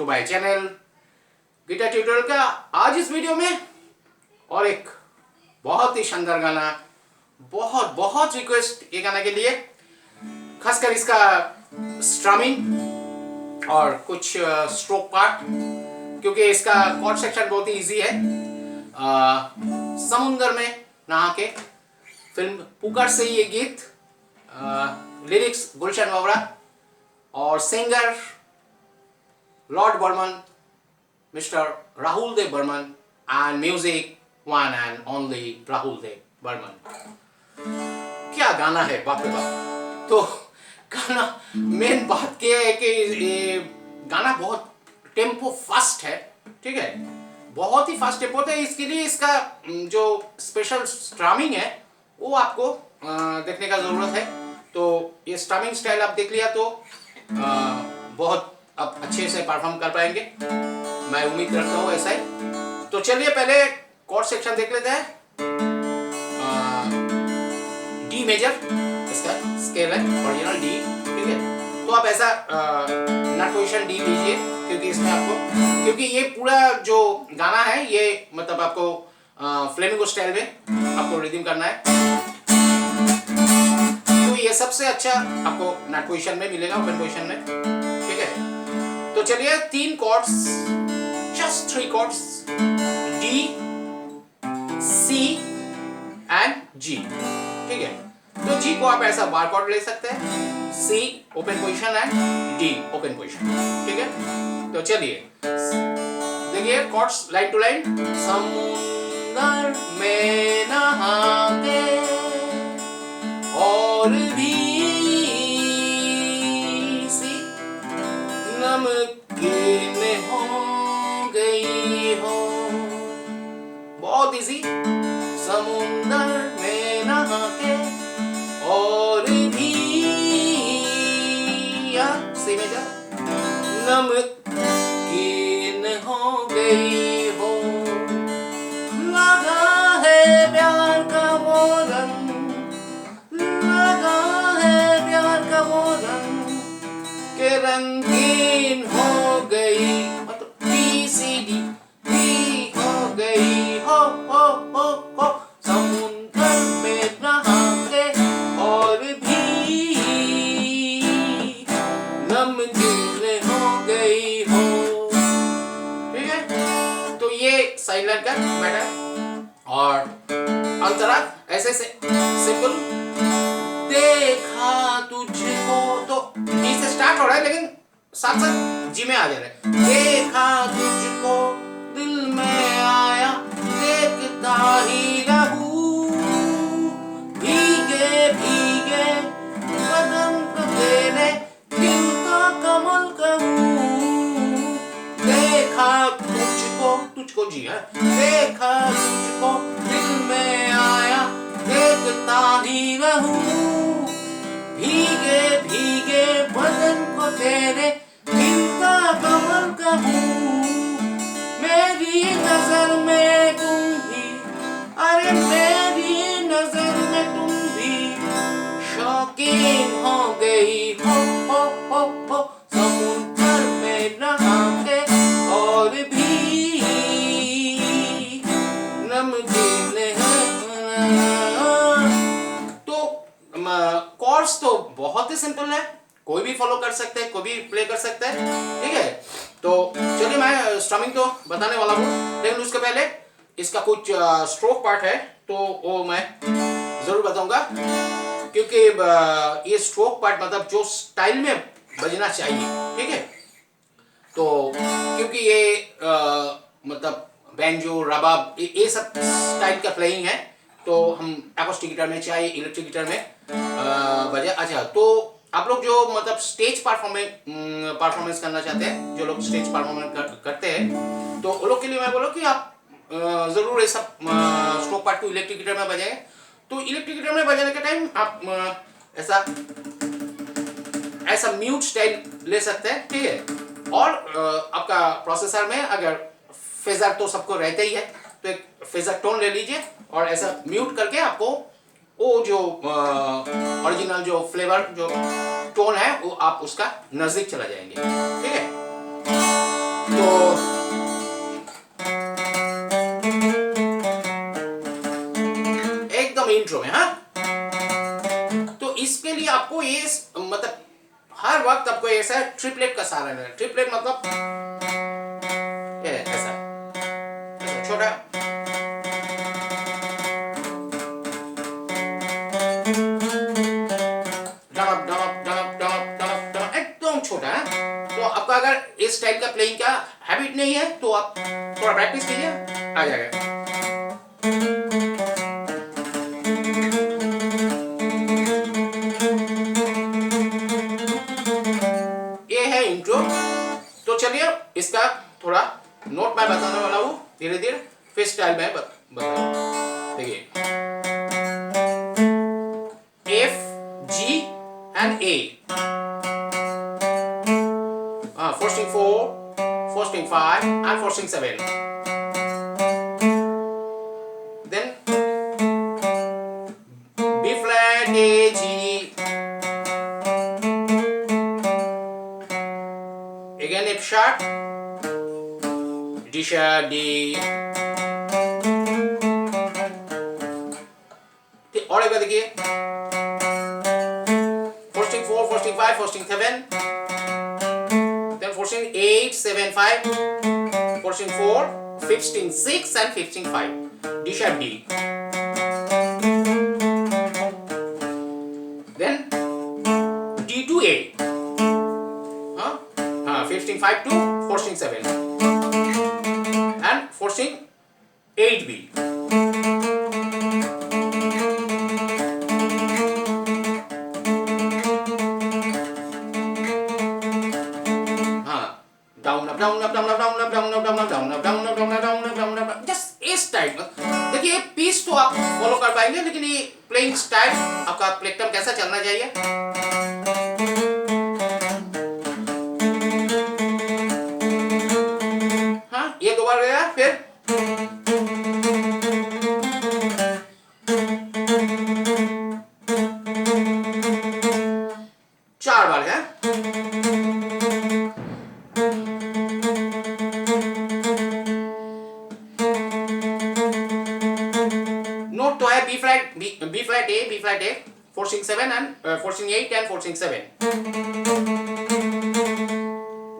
To my channel guitar tutorial का। आज इस वीडियो में और एक बहुत ही शानदार गाना, बहुत रिक्वेस्ट ये गाना के लिए, खासकर इसका स्ट्रमिंग और कुछ स्ट्रोक पार्ट, क्योंकि इसका कॉर्ड सेक्शन बहुत ही इजी है। समुंदर में नहाके फिल्म पुकार से ये गीत, लिरिक्स गुलशन बावरा और singer lord Burman, mister Rahul Dev Burman, and music one and only Rahul Dev Burman. क्या गाना है, बाप रे बाप। तो गाना, मेन बात क्या है कि ये गाना बहुत टेम्पो फास्ट है, ठीक है, बहुत ही फास्ट टेम्पो है। इसके लिए इसका जो स्पेशल स्ट्रमिंग है वो आपको देखने का जरूरत है। तो ये स्ट्रमिंग स्टाइल आप देख लिया तो बहुत आप अच्छे से परफॉर्म कर पाएंगे, मैं उम्मीद रखता हूँ ऐसा ही। तो चलिए पहले कॉर्ड सेक्शन देख लेते हैं। डी मेजर इसका स्केल है, ओरिजिनल डी, ठीक है। तो आप ऐसा नॉट पोजीशन डी लीजिए, क्योंकि इसमें आपको, क्योंकि ये पूरा जो गाना है ये मतलब आपको फ्लेमिंगो स्टाइल में आपको रिदम करना है। तो ये सबसे अच्छा आपको नॉट पोजीशन में मिलेगा, ओपन पोजीशन में, ठीक है। तो चलिए 3 chords, just 3 chords, D, C and G, ठीक है। तो जी को आप ऐसा बार कॉर्ड ले सकते हैं, C open position and D open position, ठीक है। तो चलिए देखिए कॉर्ड्स लाइन टू लाइन। समुंदर में नहाके और भी सी नमकीन हो गई हो, बहुत इजी। समुंदर में नहाके और भी सी मेजर नमकीन हो गई हो, लगा है प्यार का वो रंग, लगा है प्यार का वो रंग के रंगीन हो गई, मतलब डी सी डी डी हो गई हो हो हो हो। समुंदर में नहाके और भी नमकीन हो गई हो, ठीक है। तो ये साइलेंट का मैटर और अंतरा ऐसे से सिंपल। देखा तुझको, तो डी से स्टार्ट हो रहा है लेकिन साथ साथ जी में आ जा रहा है। देखा तुझको दिल में आया, देखता ही रहूं, भीगे भीगे बदन को तेरे खिलता कमल कहूं। देखा तुझको, तुझको जी है, देखा तुझको दिल में आया, देखता ही रहूं, भीगे भीगे बदन को तेरे खिलता कमल कहूं। मेरी नजर में तुम भी, अरे मेरी नजर में तुम भी शौकीन हो गई हो हो हो हो। समुंदर में नहाके और भी नमकीन है। तो कॉर्ड्स तो बहुत ही सिंपल है, कोई भी फॉलो कर सकते हैं, कोई भी प्ले कर सकते हैं, ठीक है। तो चलिए मैं स्ट्रमिंग तो बताने वाला हूँ, लेकिन उसके पहले इसका कुछ स्ट्रोक पार्ट है तो वो मैं जरूर बताऊंगा, क्योंकि ये स्ट्रोक पार्ट मतलब जो स्टाइल में बजना चाहिए, ठीक है। तो क्योंकि ये मतलब बैंजो, रबाब, ये सब टाइप का प्लेइंग है, तो हम एकोस्टिक गिटार में चाहे इलेक्ट्रिक गिटार में बजे। अच्छा, तो आप लोग जो मतलब स्टेज परफॉर्मेंस करना चाहते हैं, जो लोग स्टेज परफॉर्मेंस करते हैं, तो उन लोग के लिए मैं बोलूँ कि आप जरूर ये सब स्ट्रोक पार्ट को इलेक्ट्रिक गिटार में बजाएं। तो इलेक्ट्रिक गिटार में बजाने के टाइम आप ऐसा म्यूट स्टाइल ले सकते हैं, ठीक है। और आपका प्रोसेसर में अगर फेजर तो सबको रहते ही है, तो एक फेजर टोन ले लीजिए और ऐसा म्यूट करके आपको वो जो ओरिजिनल जो फ्लेवर, जो टोन है, वो आप उसका नजदीक चला जाएंगे, ठीक है। तो एकदम इंट्रो में, हाँ। तो इसके लिए आपको ये मतलब हर वक्त आपको ऐसा ट्रिपलेट का सहारा लेना है। ट्रिपलेट मतलब ऐसा छोटा, एकदम छोटा है। तो आपका अगर इस टाइप का प्लेइंग का हैबिट नहीं है तो आप थोड़ा प्रैक्टिस कीजिए, आ जाएगा। ये है इंट्रो। तो चलिए इसका थोड़ा नोट मैं बताने वाला हूँ धीरे धीरे, फिर स्टाइल में बताऊँ। देखिए F, G and A, four string 4, 4 string 5 and 4 string 7. Then B-flat A, G, again F sharp, D sharp, D, और एक बार देखिए 4 string 4, 4 string 5, 4 string 7, then 4 string 8, 7, 5, 4 string 4, 5th string 6 and 5th string 5, D sharp D. Then D to A, 5th string 5 to 4 string 7 and 4 string 8 B. Just इस type देखिए, piece तो आप follow कर पाएंगे, लेकिन ये प्लेइंग स्टाइल आपका प्लेक्टम कैसा चलना चाहिए। हाँ, ये 2 बार गया, फिर चार बार है। नोट तो है B-flat A, 4 string 7 and 4 string 8 and 4 string 7.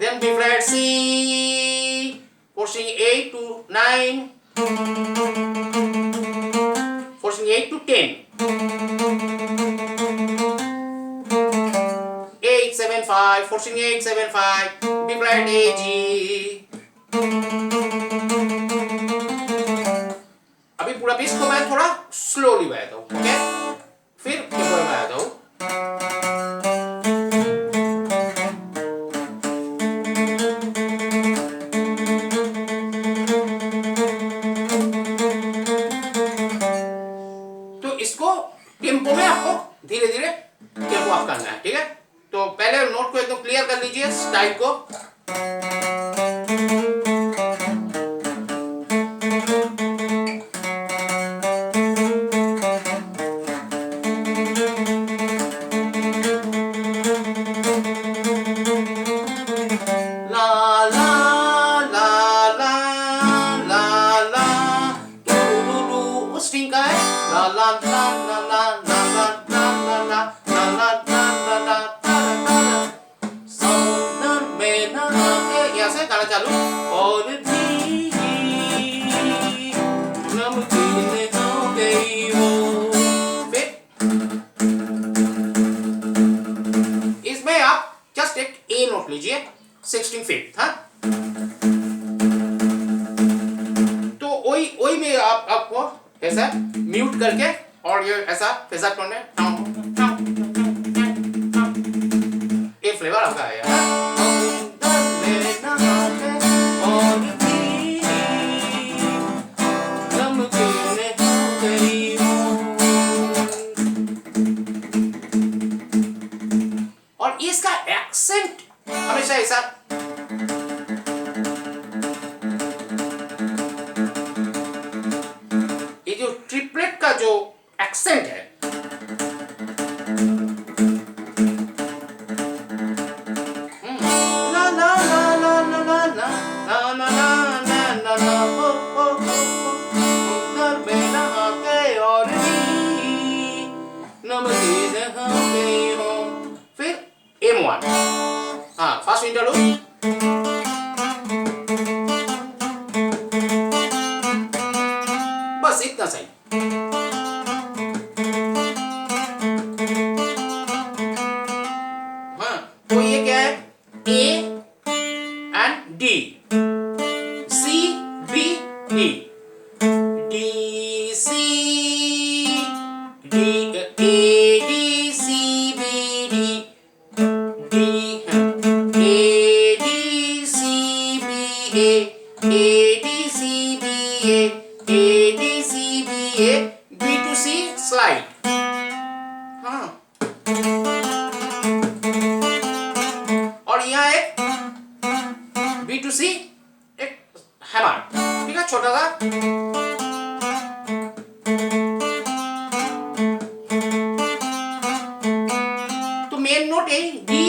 Then B-flat C, 4 string 8 to 9, 4 string 8 to 10, 8 7 5, 4 string 8 7 5, B-flat A, G. अभी पूरा पीस को मैं थोड़ा स्लोली बजाता हूँ, ओके? फिर टेम्पो में बजाता हूँ। तो इसको टेम्पो में आपको धीरे धीरे टेम्पो अप करना है, ठीक है? तो पहले नोट को एकदम क्लियर कर लीजिए, स्टाइल को। समुंदर में नहाके, ऐसे गाना चालू। और नमकीन हो गई हो। फिर इसमें आप जस्ट एक ए नोट लीजिए, 16th, हाँ। तो वही में आपको ऐसा म्यूट करके और ये ऐसा फिजा करने, ये फ्लेवर आपका है यार। और इसका एक्सेंट हमेशा ऐसा, ये जो ट्रिपलेट का जो एक्सेंट है, ला ला ला ला ला ला ला सी एक हैमर, ठीक है, छोटा सा। तो main note A D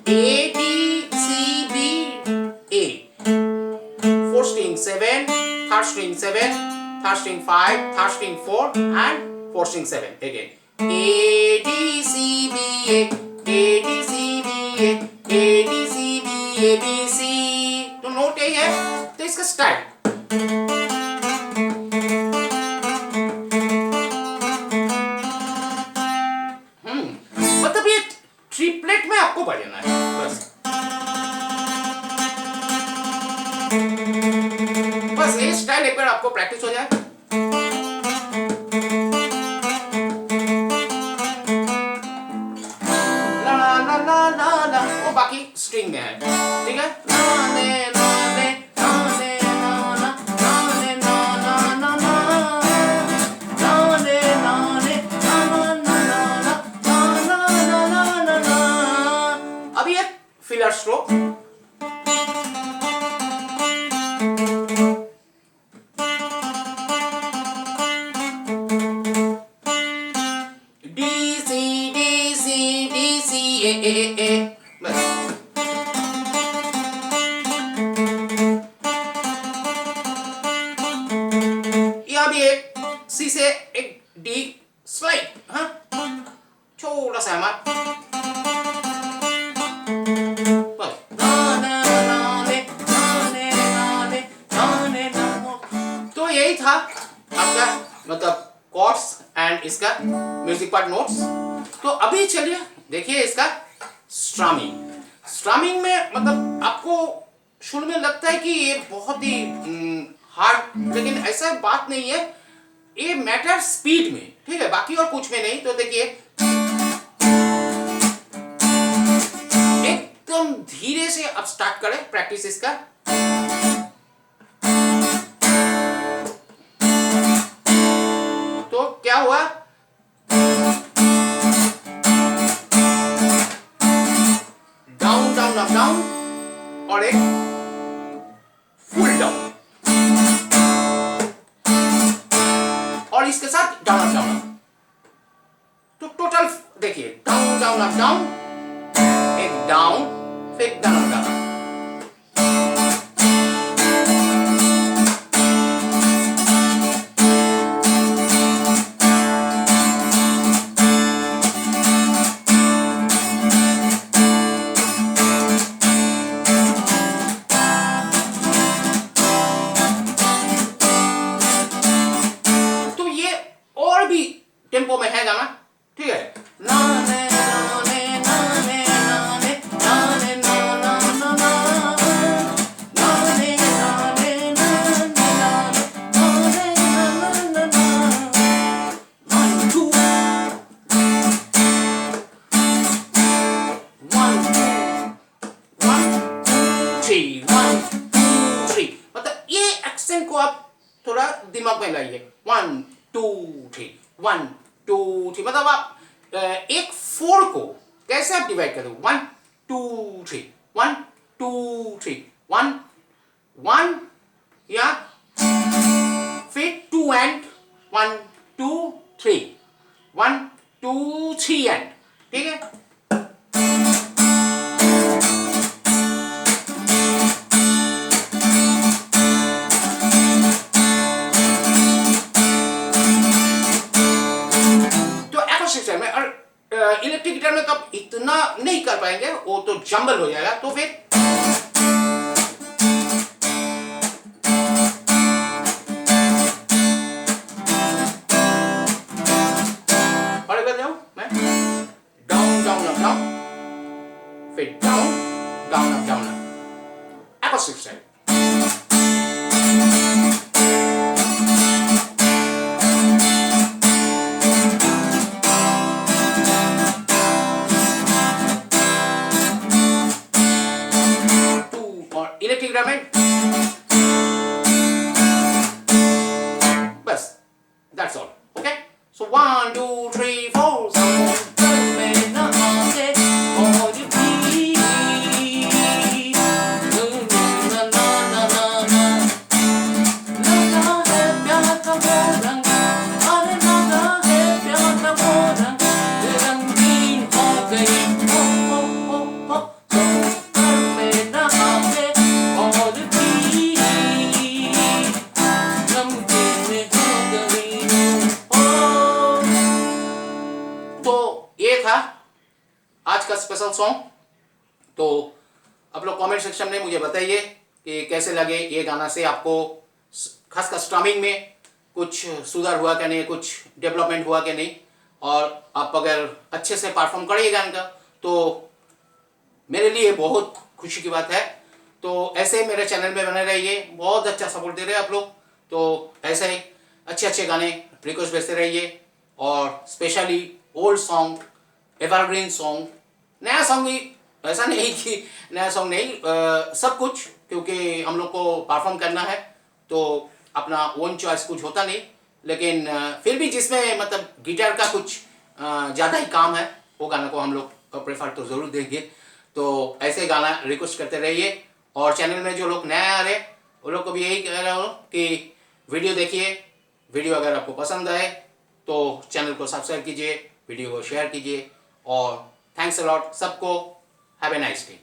A D C B A, fourth string 7, third string 7, third string 5, third string 4 and fourth string 7 again. A D C B A, A D C B A, A D C B A B C। तो note यही है। तो इसका style मतलब ये triplet में आपको बजाना है बस। बस ये स्टाइल एक बार आपको प्रैक्टिस हो जाए। ला ला ला ला ला, वो बाकी स्ट्रिंग में है, ठीक है। अभी एक फिलर स्ट्रोक, ए बस। यह भी एक सी से एक डी स्लाइड, हाँ, छोटा सा हमारा तो यही था आपका मतलब कॉर्ड्स एंड इसका म्यूजिक पार्ट नोट्स। तो अभी चलिए देखिए इसका स्ट्रमिंग। स्ट्रमिंग में मतलब आपको शुरू में लगता है कि ये बहुत ही हार्ड, लेकिन ऐसा बात नहीं है। ये मैटर स्पीड में, ठीक है, बाकी और कुछ में नहीं। तो देखिए एकदम धीरे से अब स्टार्ट करें प्रैक्टिस इसका। तो क्या हुआ, डाउन डाउन अप डाउन और एक फुल डाउन और इसके साथ डाउन अप डाउन। तो टोटल देखिए डाउन डाउन अप डाउन, एक डाउन फिर डाउन अप डाउन। टेम्पो में है गाना, ठीक है। मतलब ये एक्सेंट को आप थोड़ा दिमाग में लाइए। 1 2 3 1 2 3, मतलब आप एक 4 को कैसे आप डिवाइड करें, 1 2 3 1 2 3 1 1 या फिर 2 एंड 1 2 3 1 2 3 एंड, ठीक है। इलेक्ट्रिक गिटार में तो आप इतना नहीं कर पाएंगे, वो तो जंबल हो जाएगा। तो फिर और एक बार जाऊं मैं, डाउन डाउन अप डाउन फिर down down up down, acoustic style. Electric guitar में बस, that's all, okay? So 1 2 3 4 समुंदर में नहाके और भी स्पेशल सॉन्ग। तो आप लोग कमेंट सेक्शन में मुझे बताइए कि कैसे लगे ये गाना से आपको, खासकर स्ट्रमिंग में कुछ सुधार हुआ क्या नहीं, कुछ डेवलपमेंट हुआ क्या नहीं, और आप अगर अच्छे से परफॉर्म करिएगा इनका तो मेरे लिए बहुत खुशी की बात है। तो ऐसे मेरे चैनल में बने रहिए, बहुत अच्छा सपोर्ट दे रहे हैं आप लोग। तो ऐसे ही अच्छे अच्छे गाने रिक्वेस्ट भेजते रहिए, और specially old song, evergreen song, नया सॉन्ग भी, ऐसा नहीं कि नया सॉन्ग नहीं, सब कुछ, क्योंकि हम लोग को परफॉर्म करना है तो अपना ओन चॉइस कुछ होता नहीं, लेकिन फिर भी जिसमें मतलब गिटार का कुछ ज़्यादा ही काम है वो गाना को हम लोग प्रेफर तो ज़रूर देंगे। तो ऐसे गाना रिक्वेस्ट करते रहिए, और चैनल में जो लोग नए आ रहे वो लोग को भी यही कह रहा हूँ कि वीडियो देखिए, वीडियो अगर आपको पसंद आए तो चैनल को सब्सक्राइब कीजिए, वीडियो को शेयर कीजिए, और थैंक्स अ लॉट सबको। Have a nice day.